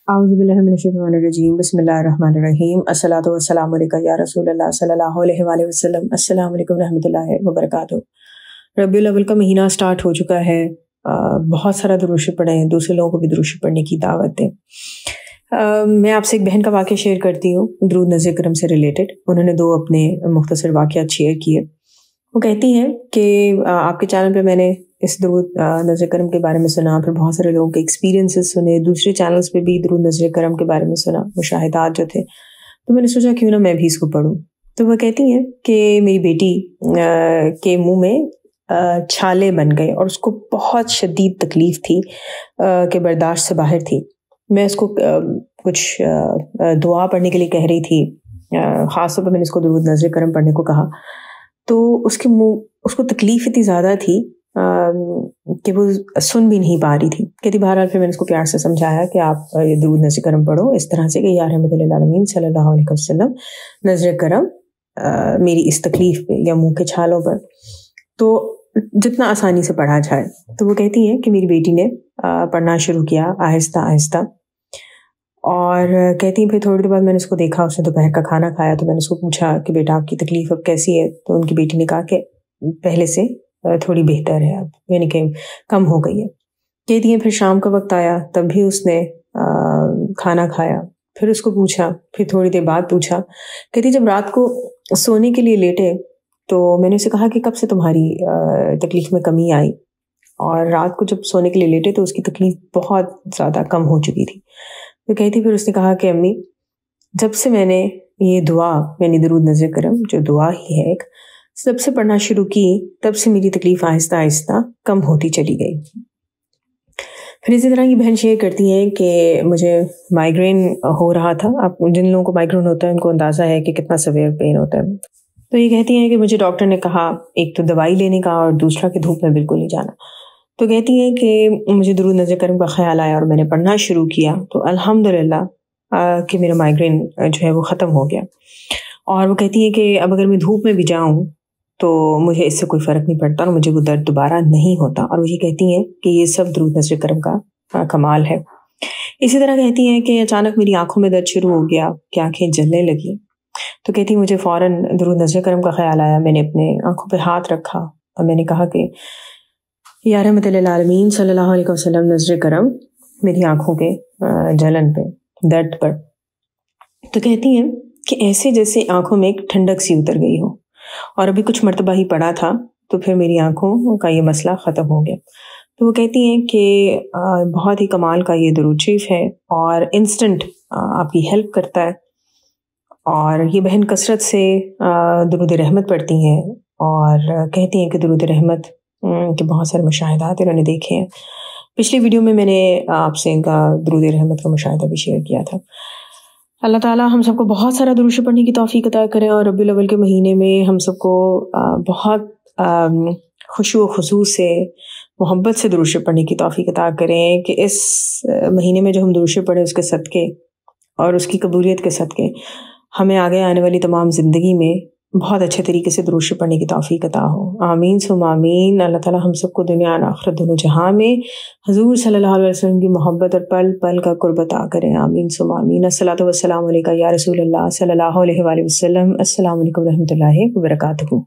औज़ुबिल्लाहिमिनश्शैतानिर्रजीम बिस्मिल्लाहिर्रहमानिर्रहीम अस्सलातु वस्सलामु अलैका या रसूलल्लाह सल्लल्लाहु अलैहि वसल्लम। अस्सलामु अलैकुम रहमतुल्लाहि व बरकातुहू। रबीउल अव्वल का महीना स्टार्ट हो चुका है। बहुत सारा दुरूद शरीफ पढ़ें, दूसरे लोगों को भी दुरूद शरीफ पढ़ने की दावत दें। मैं आपसे एक बहन का वाक़या शेयर करती हूँ दुरूद नज़र करम से रिलेटेड। उन्होंने 2 अपने मुख्तसर वाक़यात शेयर किए। वो कहती हैं कि आपके चैनल पे मैंने इस दुरूद नज़र करम के बारे में सुना, फिर बहुत सारे लोगों के एक्सपीरियंसेस सुने, दूसरे चैनल्स पे भी दुरूद नज़र करम के बारे में सुना, मुशाहिदात जो थे। तो मैंने सोचा क्यों ना मैं भी इसको पढूं। तो वो कहती हैं कि मेरी बेटी के मुंह में छाले बन गए और उसको बहुत शदीद तकलीफ़ थी कि बर्दाश्त से बाहर थी। मैं उसको कुछ दुआ पढ़ने के लिए कह रही थी, ख़ास तौर पर मैंने इसको दुरूद नज़र करम पढ़ने को कहा। तो उसको तकलीफ़ इतनी ज़्यादा थी कि वो सुन भी नहीं पा रही थी। कहती बहरहाल फिर मैंने उसको प्यार से समझाया कि आप ये दुरूद नज़र करम पढ़ो इस तरह से कि या रहमतुल लिल आलमीन सल्लल्लाहु अलैहि वसल्लम नज़र करम मेरी इस तकलीफ़ पे या मुंह के छालों पर, तो जितना आसानी से पढ़ा जाए। तो वो कहती हैं कि मेरी बेटी ने पढ़ना शुरू किया आहिस्ता आहिस्ता, और कहती हैं फिर थोड़ी देर बाद मैंने उसको देखा, उसने दोपहर का खाना खाया। तो मैंने उसको पूछा कि बेटा आपकी तकलीफ़ अब कैसी है? तो उनकी बेटी ने कहा कि पहले से थोड़ी बेहतर है अब, यानी कि कम हो गई है। कहती हैं फिर शाम का वक्त आया, तब भी उसने खाना खाया। फिर उसको पूछा, फिर थोड़ी देर बाद पूछा। कहती जब रात को सोने के लिए लेटे तो मैंने उसे कहा कि कब से तुम्हारी तकलीफ़ में कमी आई? और रात को जब सोने के लिए लेटे तो उसकी तकलीफ़ बहुत ज़्यादा कम हो चुकी थी। तो कहती फिर उसने कहा कि अम्मी जब से मैंने ये दुआ यानी दुरूद नज़र करम जो दुआ ही है एक, जब से पढ़ना शुरू की तब से मेरी तकलीफ़ आहिस्ता आहिस्ता कम होती चली गई। फिर इसी तरह की बहन शेयर करती हैं कि मुझे माइग्रेन हो रहा था। आप जिन लोगों को माइग्रेन होता है उनको अंदाज़ा है कि कितना सवेयर पेन होता है। तो ये कहती हैं कि मुझे डॉक्टर ने कहा एक तो दवाई लेने का और दूसरा कि धूप में बिल्कुल नहीं जाना। तो कहती हैं कि मुझे दुरूद नज़र करम का ख़्याल आया और मैंने पढ़ना शुरू किया तो अल्हम्दुलिल्लाह कि मेरा माइग्रेन जो है वो ख़त्म हो गया। और वो कहती हैं कि अब अगर मैं धूप में भी जाऊँ तो मुझे इससे कोई फ़र्क नहीं पड़ता और मुझे वो दर्द दोबारा नहीं होता। और वो ये कहती हैं कि ये सब दुरूद नज़र करम का कमाल है। इसी तरह कहती हैं कि अचानक मेरी आँखों में दर्द शुरू हो गया कि आँखें जलने लगी। तो कहती मुझे फ़ौरन दुरूद नज़र करम का ख़्याल आया। मैंने अपने आँखों पे हाथ रखा और मैंने कहा कि या रहमतुल लिल आलमीन सल्लल्लाहु अलैहि वसल्लम नज़र करम मेरी आँखों के जलन पे, दर्द पर। तो कहती हैं कि ऐसे जैसे आँखों में एक ठंडक सी उतर गई हो, और अभी कुछ मरतबा ही पड़ा था तो फिर मेरी आँखों का ये मसला ख़त्म हो गया। तो वो कहती हैं कि बहुत ही कमाल का ये दुरूद शरीफ है और इंस्टेंट आपकी हेल्प करता है। और ये बहन कसरत से दुरूद रहमत पढ़ती हैं और कहती हैं कि दुरूद रहमत के बहुत सारे मुशाहिदात इन्होंने देखे हैं। पिछली वीडियो में मैंने आपसे इनका दुरूद रहमत का मुशाहिदा भी शेयर किया था। अल्लाह ताला हम सबको बहुत सारा दुरूद शरीफ पढ़ने की तौफीक अता करें और रबीउल अव्वल के महीने में हम सबको बहुत खुशू खुशू से मोहब्बत से दुरूद शरीफ पढ़ने की तौफीक अता करें कि इस महीने में जो हम दुरूद शरीफ पढ़े उसके सदक़े और उसकी कबूलियत के सदक़े हमें आगे आने वाली तमाम ज़िंदगी में बहुत अच्छे तरीके से दुरूद शरीफ पढ़ने की तौफीक अता हो। आमीन सुम्मा आमीन। अल्लाह ताला हम सबको दुनिया और आखिरत दोनों जहां में हुज़ूर सल्लल्लाहु अलैहि वसल्लम की मोहब्बत और पल पल का कुर्ब अता करें। आमीन सुम्मा आमीन। अस्सलातु वस्सलामु अलैका या रसूलल्लाह सल्लल्लाहु अलैहि वसल्लम। अस्सलामु अलैकुम रहमतुल्लाहि व बरकातुहू।